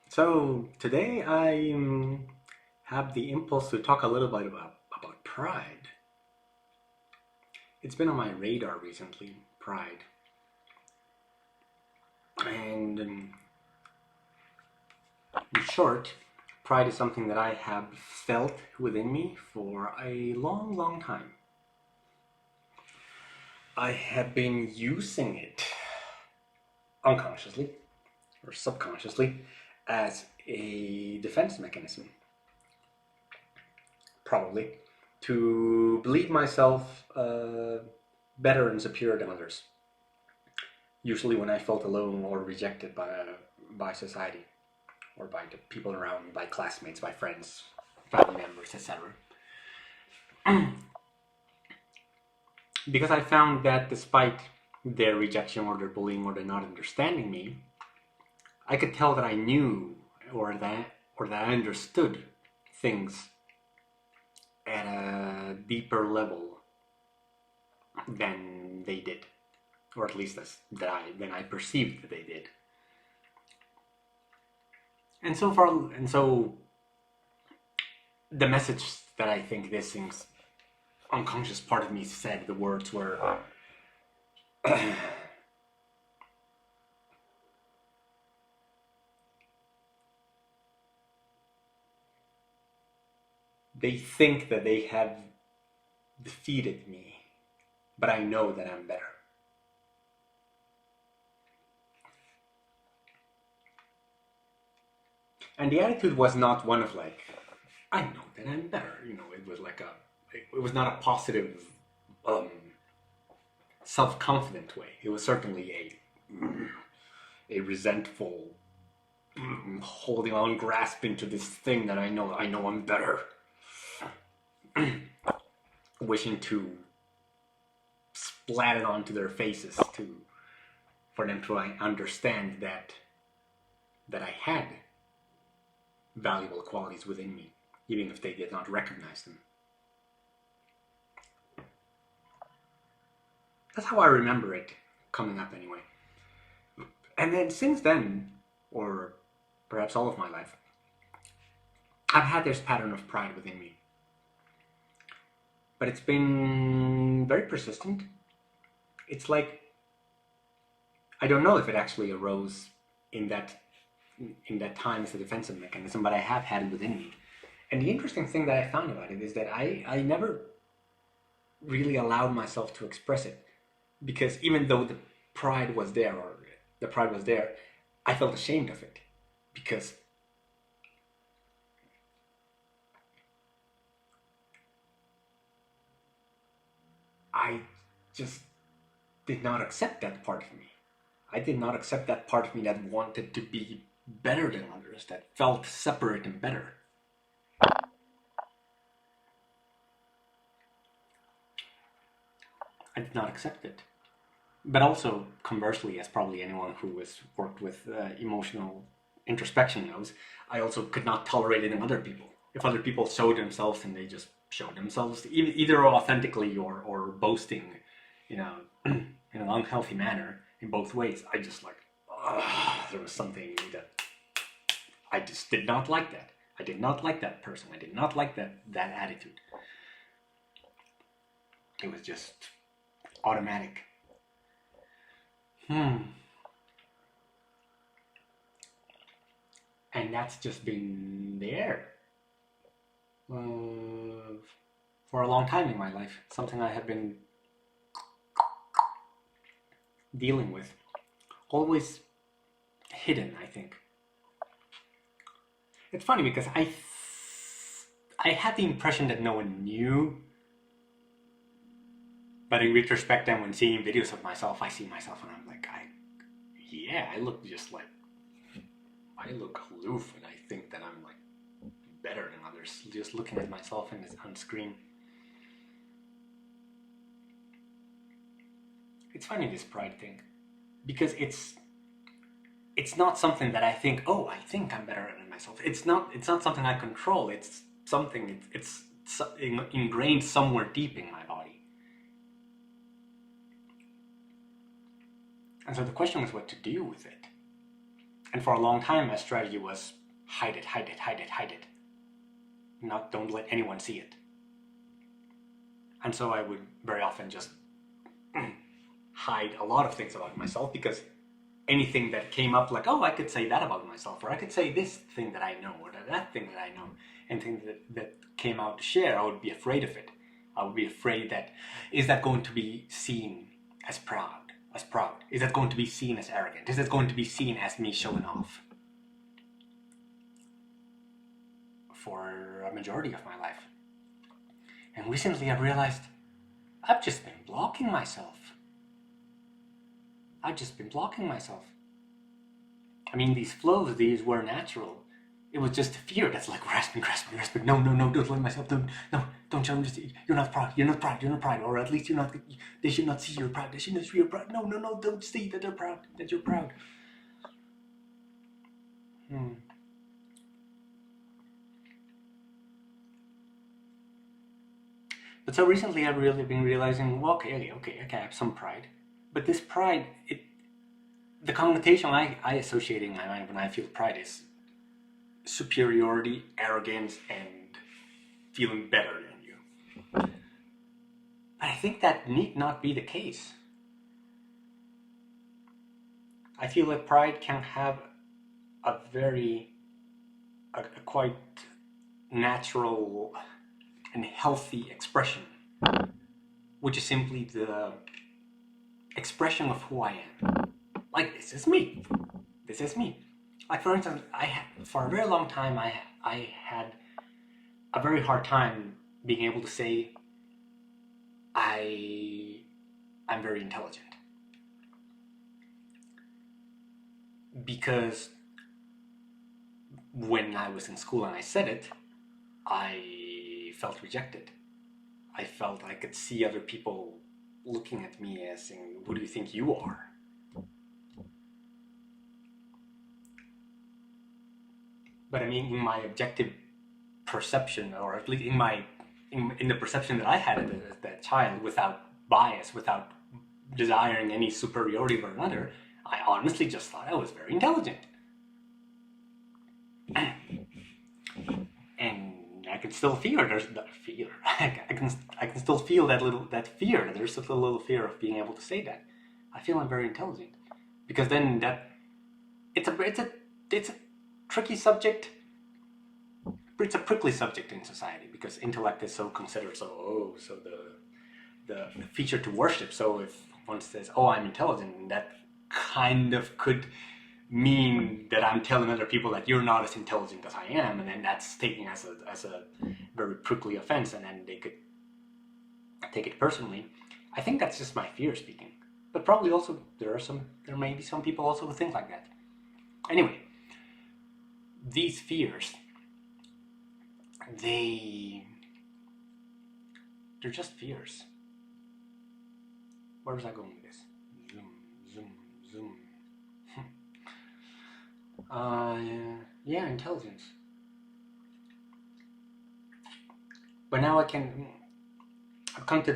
So today I have the impulse to talk a little bit about pride. It's been on my radar recently, pride. And in short, pride is something that I have felt within me for a long, long time. I have been using it unconsciously or subconsciously as a defense mechanism, probably, to believe myself better and superior than others. Usually, when I felt alone or rejected by society or by the people around me, by classmates, by friends, family members, etc. Because I found that despite their rejection or their bullying or their not understanding me, I could tell that I knew or that I understood things at a deeper level than they did, or at least than I perceived that they did. And so the message that I think this thing's unconscious part of me said, the words were, they think that they have defeated me, but I know that I'm better. And the attitude was not one of like, I know that I'm better. It was like it was not a positive, self-confident way. It was certainly a resentful, holding on, grasping to this thing that I know I'm better, wishing to splat it onto their faces for them to understand that I had valuable qualities within me, even if they did not recognize them. That's how I remember it coming up anyway. And then since then, or perhaps all of my life, I've had this pattern of pride within me. But it's been very persistent. It's like, I don't know if it actually arose in that time as a defensive mechanism, but I have had it within me. And the interesting thing that I found about it is that I never really allowed myself to express it, because even though the pride was there, I felt ashamed of it, because I just did not accept that part of me. I did not accept that part of me that wanted to be better than others, that felt separate and better. I did not accept it. But also, conversely, as probably anyone who has worked with emotional introspection knows, I also could not tolerate it in other people. If other people showed themselves and they just showed themselves, either authentically or boasting, in an unhealthy manner, in both ways, I just there was something that I just did not like that. I did not like that person. I did not like that attitude. It was just automatic. And that's just been there for a long time in my life. Something I have been dealing with. Always hidden, I think. It's funny because I had the impression that no one knew. But in retrospect, and when seeing videos of myself, I see myself and I'm like, I look just like, I look aloof, and I think that I'm like better than others, just looking at myself on screen. It's funny, this pride thing, because it's not something that I think, oh, I think I'm better than myself. It's not something I control. It's something, it's ingrained somewhere deep in my body. And so the question was what to do with it. And for a long time, my strategy was hide it, hide it, hide it, hide it. Don't let anyone see it. And so I would very often just hide a lot of things about myself, because anything that came up, like, oh, I could say that about myself, or I could say this thing that I know, or that thing that I know, anything that came out to share, I would be afraid of it. I would be afraid that, is that going to be seen as proud? Is that going to be seen as arrogant? Is that going to be seen as me showing off? For a majority of my life. And recently I realized I've just been blocking myself. I mean, these flows, these were natural. It was just fear that's like grasping. No, don't let myself, don't show them, you're not proud, or at least they should not see you're proud, no, don't see that they're proud, that you're proud. But so recently I've really been realizing, well, okay, I have some pride. But this pride, the connotation I associate in my mind when I feel pride is superiority, arrogance, and feeling better than you. But I think that need not be the case. I feel that pride can have a quite natural and healthy expression, which is simply the expression of who I am. Like, this is me. Like, for instance, for a very long time, I had a very hard time being able to say I'm very intelligent, because when I was in school and I said it, I felt rejected. I felt I could see other people looking at me as saying, who do you think you are? But I mean, in my objective perception, or at least in the perception that I had as that child, without bias, without desiring any superiority over another, I honestly just thought I was very intelligent. And I can still feel there's that fear. I can still feel that fear. There's still a little fear of being able to say that. I feel I'm very intelligent, because then it's a tricky subject. It's a prickly subject in society, because intellect is so considered so the feature to worship. So if one says, "Oh, I'm intelligent," that kind of could mean that I'm telling other people that you're not as intelligent as I am, and then that's taken as a very prickly offense, and then they could take it personally. I think that's just my fear speaking, but probably also there may be some people also who think like that. Anyway, these fears, they're just fears. Where was I going with this? Zoom. Yeah, intelligence. But now I've come to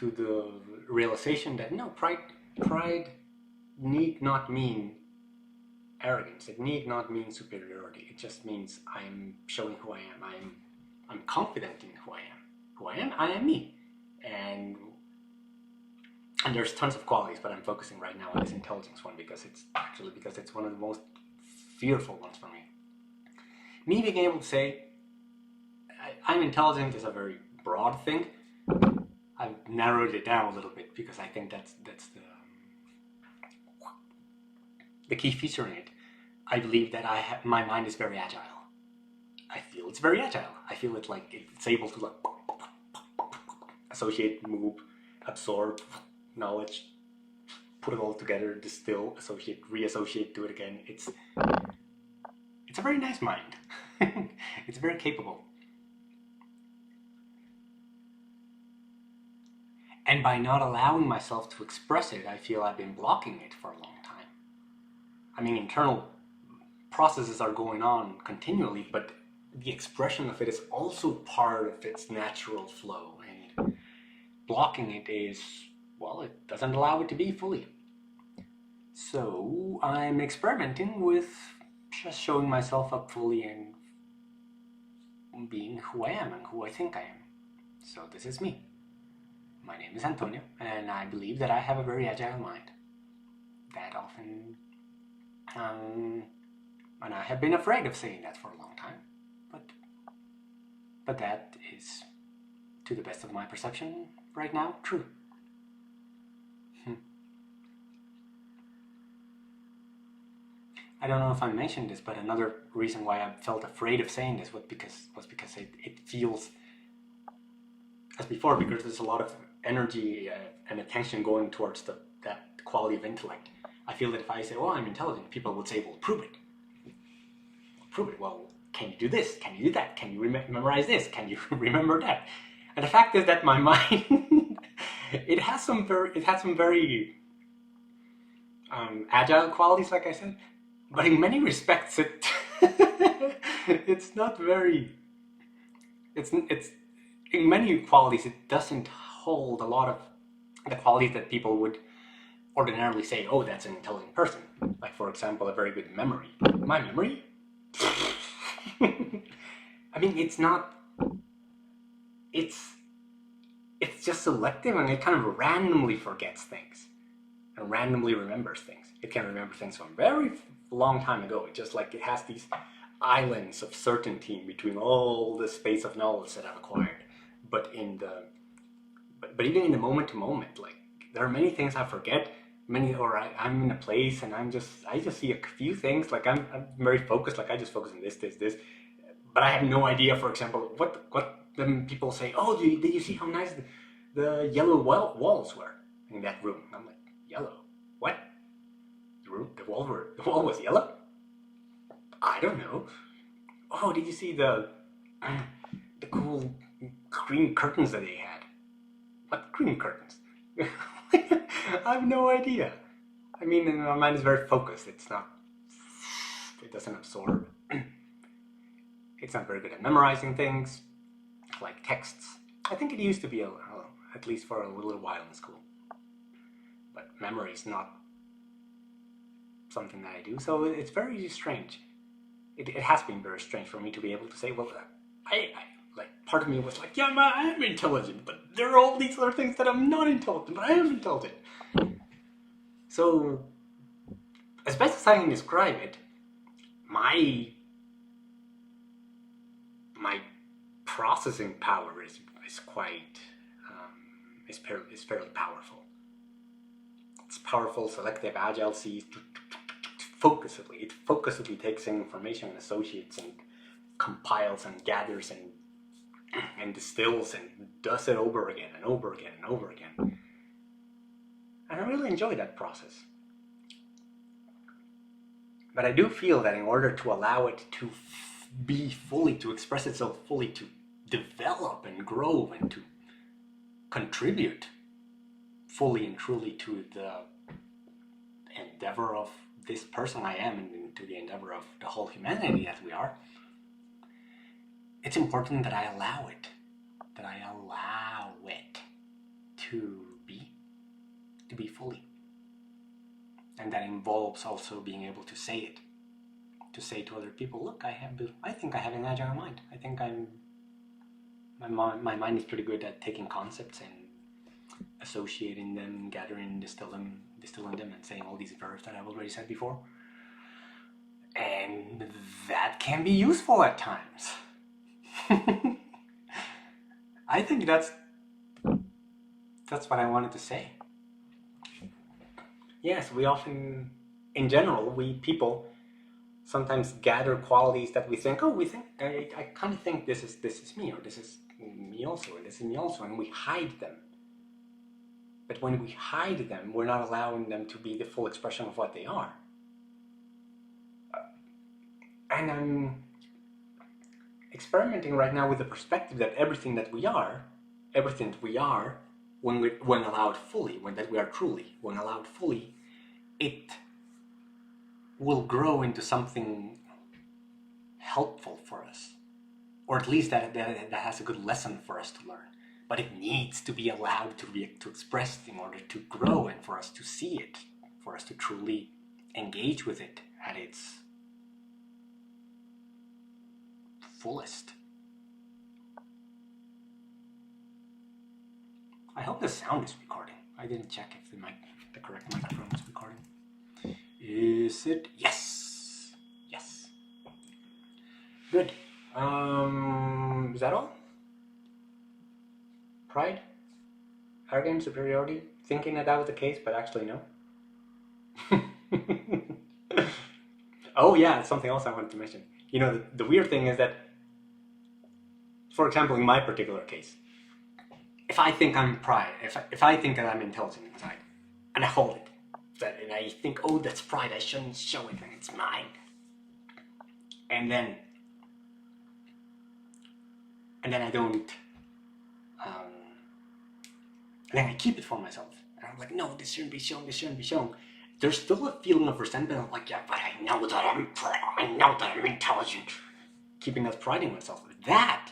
the realization that no, pride need not mean arrogance. It need not mean superiority. It just means I'm showing who I am. I'm confident in who I am. I am me. And there's tons of qualities, but I'm focusing right now on this intelligence one, because it's one of the most fearful ones for me. Me being able to say I'm intelligent is a very broad thing. I've narrowed it down a little bit, because I think that's the key feature in it. I believe that my mind is very agile. I feel it's very agile. I feel it like it's able to like associate, move, absorb knowledge, put it all together, distill, associate, reassociate, do it again. It's a very nice mind. It's very capable. And by not allowing myself to express it, I feel I've been blocking it for a long time. I mean, internal processes are going on continually, but the expression of it is also part of its natural flow. And blocking it is, well, it doesn't allow it to be fully. So I'm experimenting with just showing myself up fully and being who I am and who I think I am. So this is me. My name is Antonio, and I believe that I have a very agile mind. That often, and I have been afraid of saying that for a long time, but that is, to the best of my perception right now, true. I don't know if I mentioned this, but another reason why I felt afraid of saying this was because it feels, as before, because there's a lot of energy and attention going towards that quality of intellect. I feel that if I say, "Well, I'm intelligent," people would say, "Well, prove it. Prove it. Well, can you do this? Can you do that? Can you memorize this? Can you remember that?" And the fact is that my mind, it has some very agile qualities, like I said, but in many respects, it's not very. It's in many qualities, it doesn't hold a lot of the qualities that people would ordinarily say, "Oh, that's an intelligent person." Like, for example, a very good memory. My memory? I mean, it's not. It's just selective, and it kind of randomly forgets things and randomly remembers things. It can remember things from a very long time ago. It just like it has these islands of certainty in between all the space of knowledge that I've acquired. But even in the moment to moment, like there are many things I forget. I'm in a place and I just see a few things. Like I'm very focused. Like I just focus on this. But I have no idea. For example, what then people say. Oh, did you see how nice the yellow walls were in that room? I'm like, yellow? What? The wall was yellow? I don't know. Oh, did you see the cool green curtains that they had? What green curtains? I have no idea. I mean, my mind is very focused. It doesn't absorb. It's not very good at memorizing things, like texts. I think it used to be, at least for a little while in school. But memory is not something that I do, so it's very strange. It has been very strange for me to be able to say, well, I like, part of me was like, yeah, I am intelligent, but there are all these other things that I'm not intelligent, but I am intelligent. So, as best as I can describe it, my processing power is quite is fairly powerful. It's powerful, selective, agile, sees focusedly. It focusedly takes in information and associates and compiles and gathers and distills and does it over again and over again and over again. And I really enjoy that process. But I do feel that in order to allow it to be fully, to express itself fully, to develop and grow and to contribute fully and truly to the endeavor of this person I am and to the endeavor of the whole humanity that we are, it's important that I allow it to be fully. And that involves also being able to say it, to say to other people, look, I think I have an agile mind. I think my mind is pretty good at taking concepts and associating them, gathering, distilling them, and saying all these verbs that I've already said before. And that can be useful at times. I think that's what I wanted to say. Yes, we often, in general, we people sometimes gather qualities that we think, I kind of think this is me, or this is me also, or this is me also, and we hide them. But when we hide them, we're not allowing them to be the full expression of what they are. And I'm experimenting right now with the perspective that everything that we are, when allowed fully, when allowed fully, it will grow into something helpful for us, or at least that has a good lesson for us to learn. But it needs to be allowed to express in order to grow and for us to see it, for us to truly engage with it at its fullest. I hope the sound is recording. I didn't check if the correct microphone is recording. Is it? Yes. Yes. Good. Is that all? Pride? Arrogance? Superiority? Thinking that was the case, but actually no? Oh yeah, something else I wanted to mention. You know, the weird thing is that, for example, in my particular case, if I think I'm pride, if I think that I'm intelligent inside, and I hold it, and I think, oh, that's pride, I shouldn't show it, and it's mine, and then I don't, and then I keep it for myself, and I'm like, no, this shouldn't be shown, this shouldn't be shown. There's still a feeling of resentment. I'm like, yeah, but I know that I'm intelligent. Keeping that pride in myself, that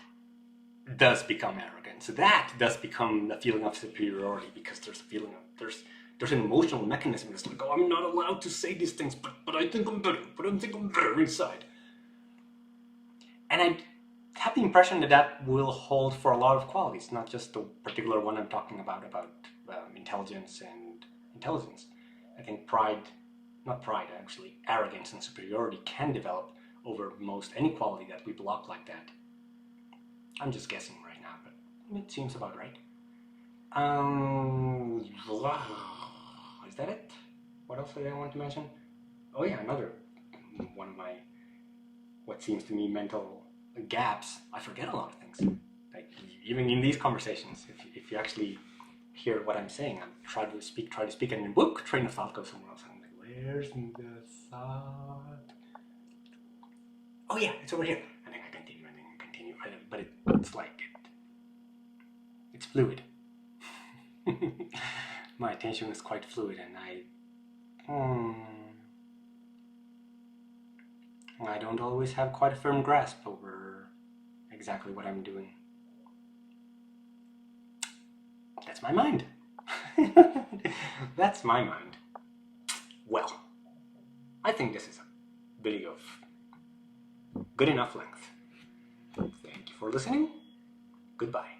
does become arrogance. That does become a feeling of superiority, because there's a feeling of there's an emotional mechanism that's like, oh, I'm not allowed to say these things, but I think I'm better. But I think I'm better inside. And I have the impression that will hold for a lot of qualities, not just the particular one I'm talking about intelligence and intelligence. I think arrogance and superiority can develop over most any quality that we block like that. I'm just guessing right now, but it seems about right. Is that it? What else did I want to mention? Oh yeah, another one of my, what seems to me, mental gaps. I forget a lot of things. Like, even in these conversations, if you actually hear what I'm saying, I'm try to speak, and then train of thought goes somewhere else. I'm like, where's the thought? Oh yeah, it's over here. And then I continue, but it's like it's fluid. My attention is quite fluid, and I don't always have quite a firm grasp over exactly what I'm doing. That's my mind. That's my mind. Well, I think this is a video of good enough length. Thank you for listening. Goodbye.